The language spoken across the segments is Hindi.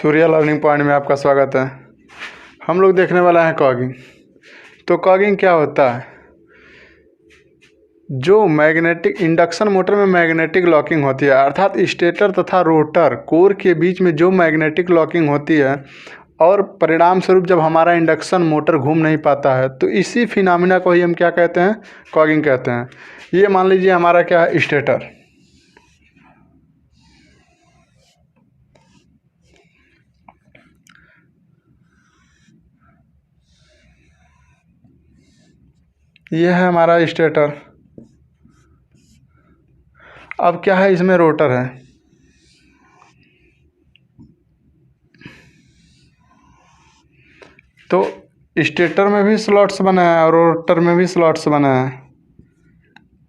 सूर्या लर्निंग पॉइंट में आपका स्वागत है। हम लोग देखने वाला है कॉगिंग। तो कॉगिंग क्या होता है? जो मैग्नेटिक इंडक्शन मोटर में मैग्नेटिक लॉकिंग होती है, अर्थात स्टेटर तथा रोटर कोर के बीच में जो मैग्नेटिक लॉकिंग होती है और परिणाम स्वरूप जब हमारा इंडक्शन मोटर घूम नहीं पाता है तो इसी फिनोमिना को ही हम क्या कहते हैं? कॉगिंग कहते हैं। ये मान लीजिए हमारा क्या है? स्टेटर। ये है हमारा स्टेटर। अब क्या है? इसमें रोटर है। तो स्टेटर में भी स्लॉट्स बने हैं और रोटर में भी स्लॉट्स बने हैं।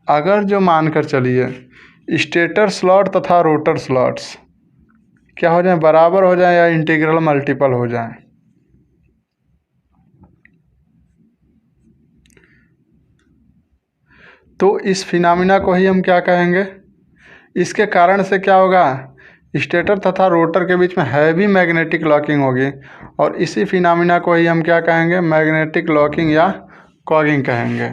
अगर जो मानकर चलिए स्टेटर स्लॉट तथा रोटर स्लॉट्स क्या हो जाए? बराबर हो जाए या इंटीग्रल मल्टीपल हो जाए। तो इस फिनोमिना को ही हम क्या कहेंगे? इसके कारण से क्या होगा? स्टेटर तथा रोटर के बीच में हैवी मैग्नेटिक लॉकिंग होगी और इसी फिनोमिना को ही हम क्या कहेंगे? मैग्नेटिक लॉकिंग या कॉगिंग कहेंगे।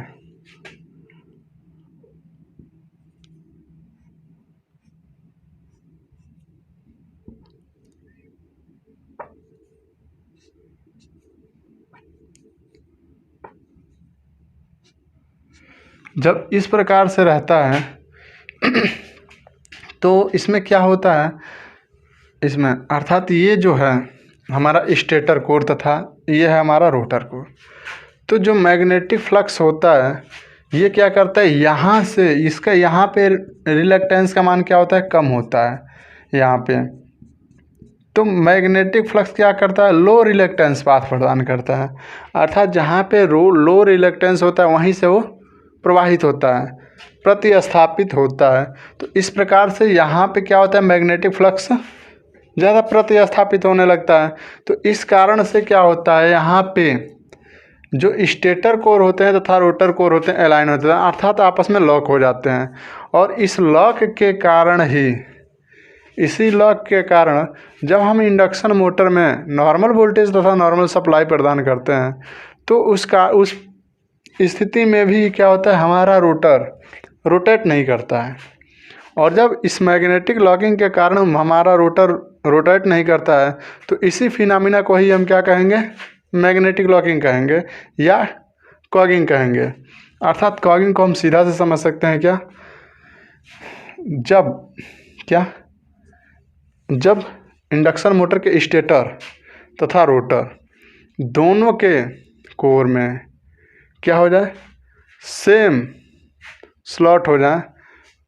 जब इस प्रकार से रहता है तो इसमें क्या होता है? इसमें अर्थात ये जो है हमारा स्टेटर कोर तथा ये है हमारा रोटर कोर। तो जो मैग्नेटिक फ्लक्स होता है ये क्या करता है? यहाँ से इसका यहाँ पे रिलक्टेंस का मान क्या होता है? कम होता है यहाँ पे। तो मैग्नेटिक फ्लक्स क्या करता है? लो रिलक्टेंस पाथ प्रदान करता है, अर्थात जहाँ पे लो रिलक्टेंस होता है वहीं से वो प्रवाहित होता है, प्रतिस्थापित होता है। तो इस प्रकार से यहाँ पे क्या होता है? मैग्नेटिक फ्लक्स ज़्यादा प्रतिस्थापित होने लगता है। तो इस कारण से क्या होता है? यहाँ पे जो स्टेटर कोर होते हैं तथा रोटर कोर होते हैं अलाइन होते हैं, अर्थात आपस में लॉक हो जाते हैं। और इस लॉक के कारण ही इसी लॉक के कारण जब हम इंडक्शन मोटर में नॉर्मल वोल्टेज तथा नॉर्मल सप्लाई प्रदान करते हैं तो उस स्थिति में भी क्या होता है? हमारा रोटर रोटेट नहीं करता है। और जब इस मैग्नेटिक लॉकिंग के कारण हमारा रोटर रोटेट नहीं करता है तो इसी फिनोमिना को ही हम क्या कहेंगे? मैग्नेटिक लॉकिंग कहेंगे या कॉगिंग कहेंगे। अर्थात कॉगिंग को हम सीधा से समझ सकते हैं क्या? जब इंडक्शन मोटर के स्टेटर तथा रोटर दोनों के कोर में क्या हो जाए? सेम स्लॉट हो जाए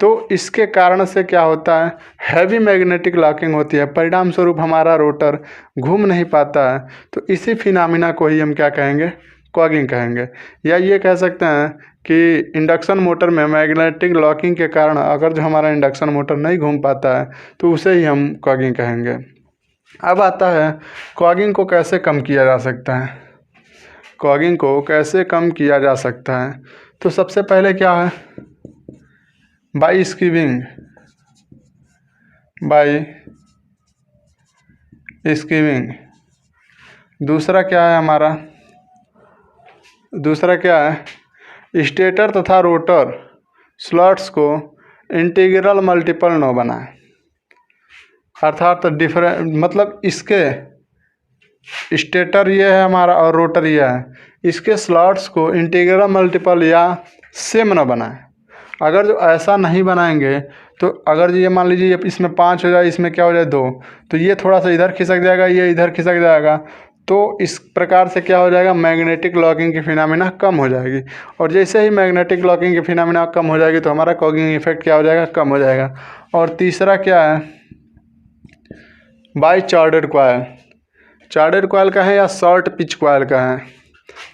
तो इसके कारण से क्या होता है? हैवी मैग्नेटिक लॉकिंग होती है, परिणाम स्वरूप हमारा रोटर घूम नहीं पाता है। तो इसी फिनोमिना को ही हम क्या कहेंगे? कॉगिंग कहेंगे। या ये कह सकते हैं कि इंडक्शन मोटर में मैग्नेटिक लॉकिंग के कारण अगर जो हमारा इंडक्शन मोटर नहीं घूम पाता है तो उसे ही हम कॉगिंग कहेंगे। अब आता है कॉगिंग को कैसे कम किया जा सकता है। कॉगिंग को कैसे कम किया जा सकता है? तो सबसे पहले क्या है? बाई स्कीविंग। दूसरा क्या है हमारा? दूसरा क्या है? स्टेटर तथा रोटर स्लॉट्स को इंटीग्रल मल्टीपल न बनाए, अर्थात डिफरेंट मतलब इसके स्टेटर ये है हमारा और रोटर ये है, इसके स्लॉट्स को इंटीग्रल मल्टीपल या सेम न बनाए। अगर जो ऐसा नहीं बनाएंगे तो अगर ये मान लीजिए इसमें 5 हो जाए, इसमें क्या हो जाए 2, तो ये थोड़ा सा इधर खिसक जाएगा, ये इधर खिसक जाएगा। तो इस प्रकार से क्या हो जाएगा? मैग्नेटिक लॉकिंग की फिनोमिना कम हो जाएगी। और जैसे ही मैग्नेटिक लॉकिंग की फिनोमिना कम हो जाएगी तो हमारा कॉगिंग इफेक्ट क्या हो जाएगा? कम हो जाएगा। और तीसरा क्या है? बाई चार्टेड कॉइल का है या शॉर्ट पिच कॉइल का है।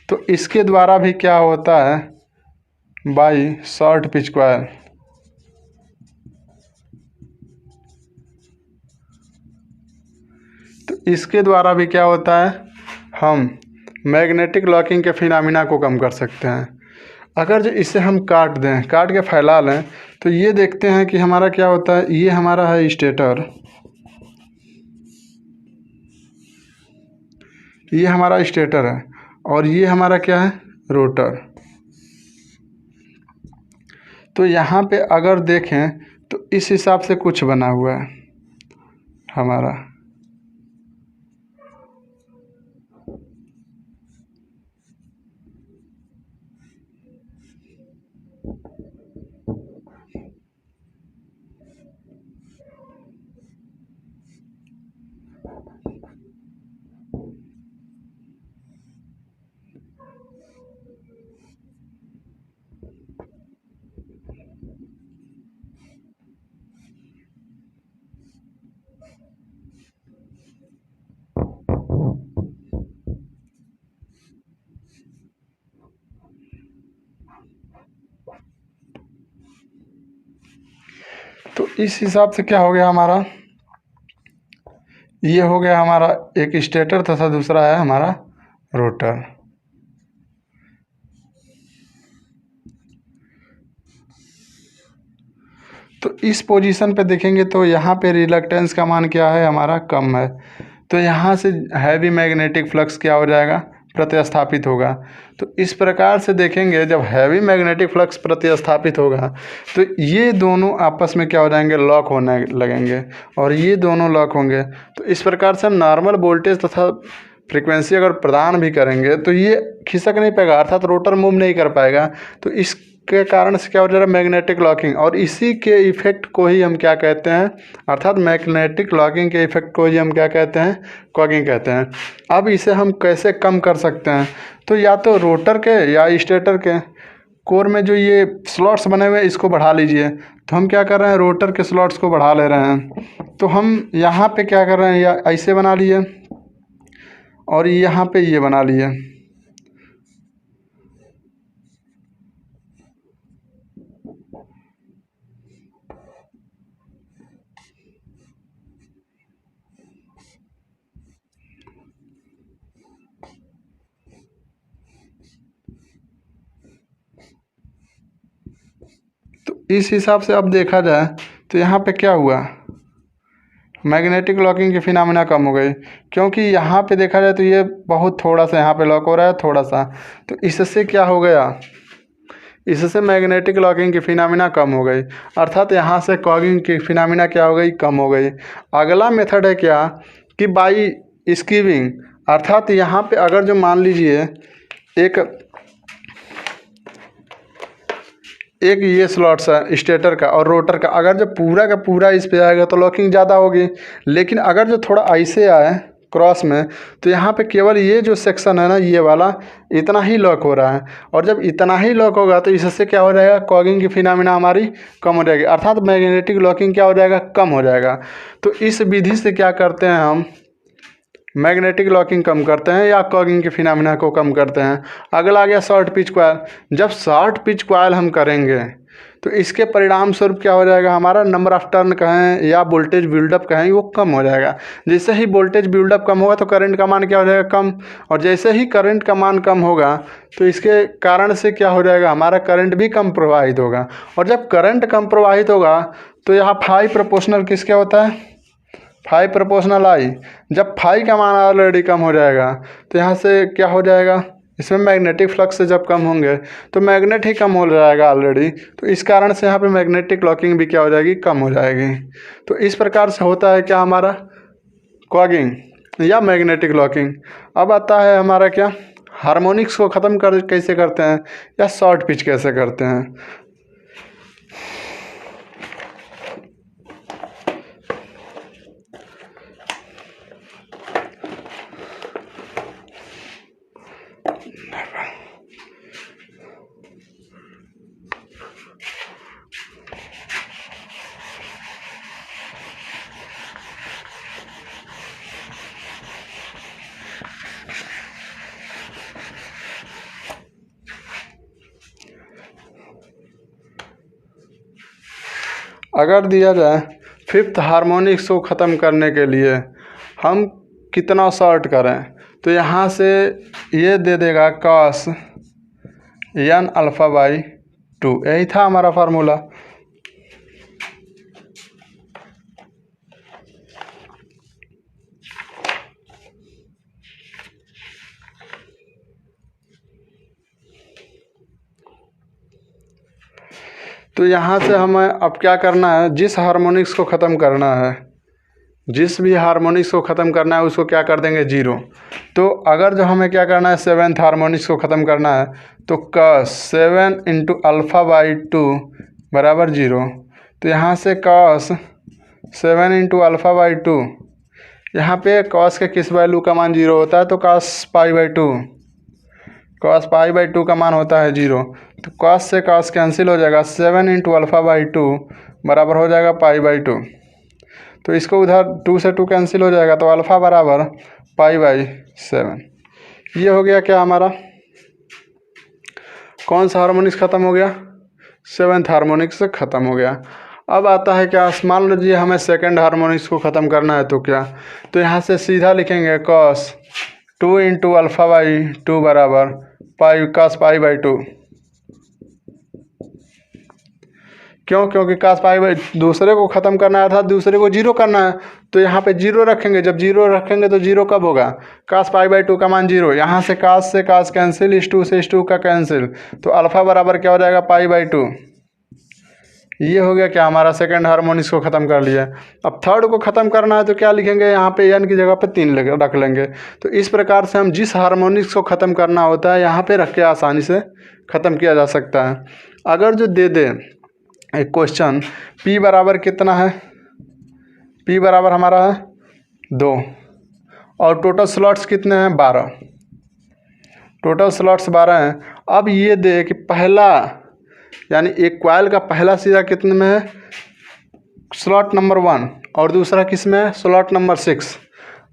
तो इसके द्वारा भी क्या होता है? By short pitch coil. तो इसके द्वारा भी क्या होता है? हम मैग्नेटिक लॉकिंग के फिनोमिना को कम कर सकते हैं। अगर जो इसे हम काट के फैला लें तो ये देखते हैं कि हमारा क्या होता है? ये हमारा है स्टेटर ये हमारा स्टेटर है और ये हमारा क्या है, रोटर। तो यहाँ पे अगर देखें तो इस हिसाब से कुछ बना हुआ है हमारा। तो इस हिसाब से क्या हो गया हमारा, ये हो गया हमारा एक स्टेटर तथा दूसरा है हमारा रोटर। तो इस पोजीशन पे देखेंगे तो यहाँ पे रिलक्टेंस का मान क्या है हमारा, कम है। तो यहाँ से हैवी मैग्नेटिक फ्लक्स क्या हो जाएगा, प्रतिस्थापित होगा। तो इस प्रकार से देखेंगे जब हैवी मैग्नेटिक फ्लक्स प्रतिस्थापित होगा तो ये दोनों आपस में क्या हो जाएंगे, लॉक होने लगेंगे और ये दोनों लॉक होंगे। तो इस प्रकार से हम नॉर्मल वोल्टेज तथा फ्रीक्वेंसी अगर प्रदान भी करेंगे तो ये खिसक नहीं पाएगा, अर्थात रोटर मूव नहीं कर पाएगा। तो इसके कारण से क्या हो जाएगा, मैग्नेटिक लॉकिंग। और इसी के इफेक्ट को ही हम क्या कहते हैं, अर्थात मैग्नेटिक लॉकिंग के इफेक्ट को ही हम क्या कहते हैं, कॉगिंग कहते हैं। अब इसे हम कैसे कम कर सकते हैं, तो या तो रोटर के या स्टेटर के कोर में जो ये स्लॉट्स बने हुए हैं इसको बढ़ा लीजिए। तो हम क्या कर रहे हैं, रोटर के स्लॉट्स को बढ़ा ले रहे हैं। तो हम यहाँ पे क्या कर रहे हैं, या ऐसे बना लिए और यहाँ पे ये बना लिए। तो इस हिसाब से अब देखा जाए तो यहाँ पे क्या हुआ, मैग्नेटिक लॉकिंग की फिनोमेना कम हो गई, क्योंकि यहाँ पे देखा जाए तो ये बहुत थोड़ा सा यहाँ पे लॉक हो रहा है, थोड़ा सा। तो इससे क्या हो गया, इससे मैग्नेटिक लॉकिंग की फिनोमेना कम हो गई, अर्थात यहाँ से कॉगिंग की फिनोमेना क्या हो गई, कम हो गई। अगला मेथड है क्या, कि बाई स्कीविंग, अर्थात यहाँ पे अगर जो मान लीजिए एक ये स्लॉट्स है स्टेटर का और रोटर का, अगर जो पूरा का पूरा इस पे आएगा तो लॉकिंग ज़्यादा होगी। लेकिन अगर जो थोड़ा ऐसे आए क्रॉस में तो यहाँ पे केवल ये जो सेक्शन है ना, ये वाला इतना ही लॉक हो रहा है। और जब इतना ही लॉक होगा तो इससे क्या हो जाएगा, कॉगिंग की फिनोमेना हमारी कम हो जाएगी, अर्थात मैग्नेटिक लॉकिंग क्या हो जाएगा, कम हो जाएगा। तो इस विधि से क्या करते हैं हम, मैग्नेटिक लॉकिंग कम करते हैं या कॉगिंग की फिनोमेना को कम करते हैं। अगला आ गया शॉर्ट पिच कॉइल। जब शॉर्ट पिच कॉइल हम करेंगे तो इसके परिणाम स्वरूप क्या हो जाएगा, हमारा नंबर ऑफ टर्न कहें या वोल्टेज बिल्डअप कहें, वो कम हो जाएगा। जैसे ही वोल्टेज बिल्डअप कम होगा तो करंट का मान क्या हो जाएगा, कम। और जैसे ही करंट का मान कम होगा तो इसके कारण से क्या हो जाएगा, हमारा करंट भी कम प्रवाहित होगा। और जब करंट कम प्रवाहित होगा तो यहाँ फाई प्रोपोर्शनल किसके होता है, फाई प्रोपोर्शनल आई। जब फाई का मान ऑलरेडी कम हो जाएगा तो यहाँ से क्या हो जाएगा, इसमें मैग्नेटिक फ्लक्स से जब कम होंगे तो मैग्नेट ही कम हो जाएगा ऑलरेडी। तो इस कारण से यहाँ पे मैग्नेटिक लॉकिंग भी क्या हो जाएगी, कम हो जाएगी। तो इस प्रकार से होता है क्या हमारा, कॉगिंग या मैग्नेटिक लॉकिंग। अब आता है हमारा क्या, हार्मोनिक्स को ख़त्म कर कैसे करते हैं या शॉर्ट पिच कैसे करते हैं। अगर दिया जाए फिफ्थ हार्मोनिक्स को ख़त्म करने के लिए हम कितना शॉर्ट करें, तो यहाँ से ये दे देगा cos n α/2, यही था हमारा फार्मूला। तो यहाँ से हमें अब क्या करना है, जिस हार्मोनिक्स को ख़त्म करना है, जिस भी हार्मोनिक्स को ख़त्म करना है उसको क्या कर देंगे 0। तो अगर जो हमें क्या करना है 7th हार्मोनिक्स को ख़त्म करना है तो cos 7 × α/2 बराबर 0। तो यहाँ से cos 7 × α/2, यहाँ पे cos के किस वैल्यू का मान 0 होता है तो cos π/2, cos π/2 का मान होता है 0। तो cos से cos कैंसिल हो जाएगा, 7 × α/2 बराबर हो जाएगा π/2। तो इसको उधर 2 से 2 कैंसिल हो जाएगा, तो अल्फ़ा बराबर π/7। ये हो गया क्या हमारा, कौन सा हार्मोनिक्स ख़त्म हो गया, 7th हार्मोनिक्स से ख़त्म हो गया। अब आता है क्या, मान लीजिए हमें 2nd हार्मोनिक्स को ख़त्म करना है तो क्या, तो यहाँ से सीधा लिखेंगे cos 2 × α/2 बराबर cos π/2। क्यों, क्योंकि cos π/2 दूसरे को ख़त्म करना है, अर्थात दूसरे को 0 करना है, तो यहाँ पे 0 रखेंगे। जब 0 रखेंगे तो 0 कब होगा, cos π/2 का मान 0। यहाँ से cos कैंसिल, इस 2 से इस 2 का कैंसिल, तो अल्फ़ा बराबर क्या हो जाएगा π/2। ये हो गया क्या, हमारा 2nd हार्मोनिक्स को ख़त्म कर लिया। अब 3rd को ख़त्म करना है तो क्या लिखेंगे, यहाँ पे n की जगह पे 3 रख लेंगे। तो इस प्रकार से हम जिस हार्मोनिक्स को ख़त्म करना होता है यहाँ पे रख के आसानी से ख़त्म किया जा सकता है। अगर जो दे दे एक क्वेश्चन, P बराबर कितना है, P बराबर हमारा है 2 और टोटल स्लॉट्स कितने हैं 12, टोटल स्लॉट्स 12 हैं। अब ये दे कि पहला यानी एक कॉइल का पहला सिरा कितने में है, स्लॉट नंबर 1, और दूसरा किस में है, स्लॉट नंबर 6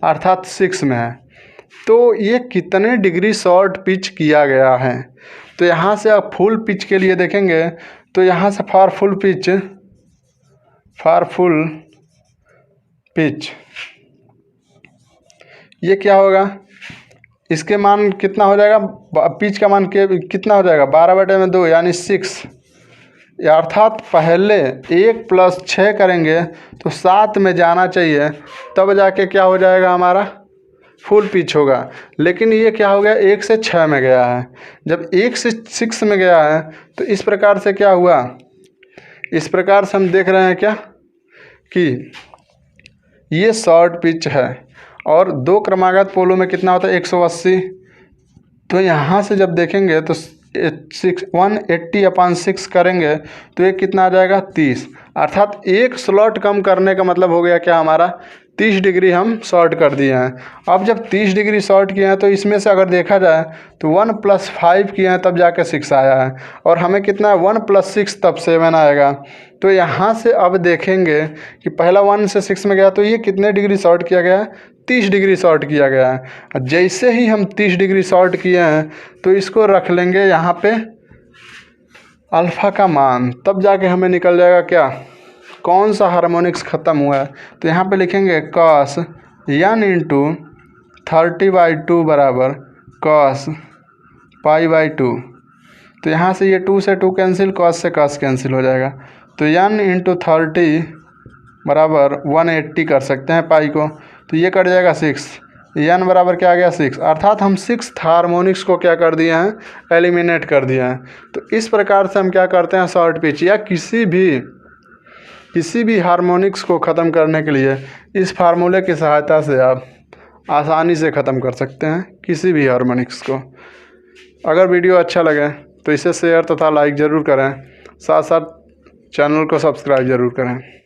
अर्थात 6 में है। तो ये कितने डिग्री शॉर्ट पिच किया गया है। तो यहाँ से आप फुल पिच के लिए देखेंगे तो यहाँ से फॉर फुल पिच ये क्या होगा, इसके मान कितना हो जाएगा, पिच का मान कितना हो जाएगा 12/2 यानी 6, अर्थात पहले 1 + 6 करेंगे तो 7 में जाना चाहिए, तब जाके क्या हो जाएगा हमारा फुल पिच होगा। लेकिन ये क्या हो गया, 1 से 6 में गया है। जब 1 से 6 में गया है तो इस प्रकार से क्या हुआ, इस प्रकार से हम देख रहे हैं क्या कि ये शॉर्ट पिच है और 2 क्रमागत पोलों में कितना होता है 180। तो यहाँ से जब देखेंगे तो 180/6 करेंगे तो ये कितना आ जाएगा 30, अर्थात एक स्लॉट कम करने का मतलब हो गया क्या हमारा 30 डिग्री हम शॉर्ट कर दिए हैं। अब जब 30 डिग्री शॉर्ट किए हैं तो इसमें से अगर देखा जाए तो 1 + 5 किए हैं तब जाके 6 आया है, और हमें कितना है 1 + 6 तब 7 आएगा। तो यहाँ से अब देखेंगे कि पहला 1 से 6 में गया तो ये कितने डिग्री शॉर्ट किया गया है, 30 डिग्री शॉर्ट किया गया है। जैसे ही हम 30 डिग्री शॉर्ट किए हैं तो इसको रख लेंगे यहाँ पे अल्फ़ा का मान, तब जाके हमें निकल जाएगा क्या कौन सा हार्मोनिक्स ख़त्म हुआ है। तो यहाँ पे लिखेंगे cos n × 30/2 बराबर cos π/2। तो यहाँ से ये 2 से 2 कैंसिल, cos से cos कैंसिल हो जाएगा। तो n × 30 बराबर 180 कर सकते हैं पाई को, तो ये कट जाएगा 6, n बराबर क्या आ गया 6, अर्थात हम 6th हार्मोनिक्स को क्या कर दिए हैं, एलिमिनेट कर दिए हैं। तो इस प्रकार से हम क्या करते हैं शॉर्ट पिच या किसी भी हार्मोनिक्स को ख़त्म करने के लिए इस फार्मूले की सहायता से आप आसानी से ख़त्म कर सकते हैं किसी भी हार्मोनिक्स को। अगर वीडियो अच्छा लगे तो इसे शेयर तथा लाइक ज़रूर करें, साथ साथ चैनल को सब्सक्राइब ज़रूर करें।